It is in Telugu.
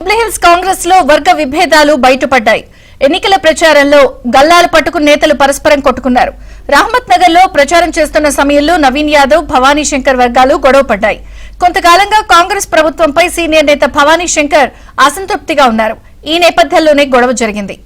జూబ్లీహిల్స్ కాంగ్రెస్ లో వర్గ విభేదాలు బయటపడ్డాయి. ఎన్నికల ప్రచారంలో గల్లాలు పట్టుకుని నేతలు పరస్పరం కొట్టుకున్నారు. రహమత్ నగర్ లో ప్రచారం చేస్తున్న సమయంలో నవీన్ యాదవ్, భవానీ శంకర్ వర్గాలు గొడవ పడ్డాయి. కొంతకాలంగా కాంగ్రెస్ ప్రభుత్వంపై సీనియర్ నేత భవానీ శంకర్ అసంతృప్తిగా ఉన్నారు. ఈ నేపథ్యంలోనే గొడవ జరిగింది.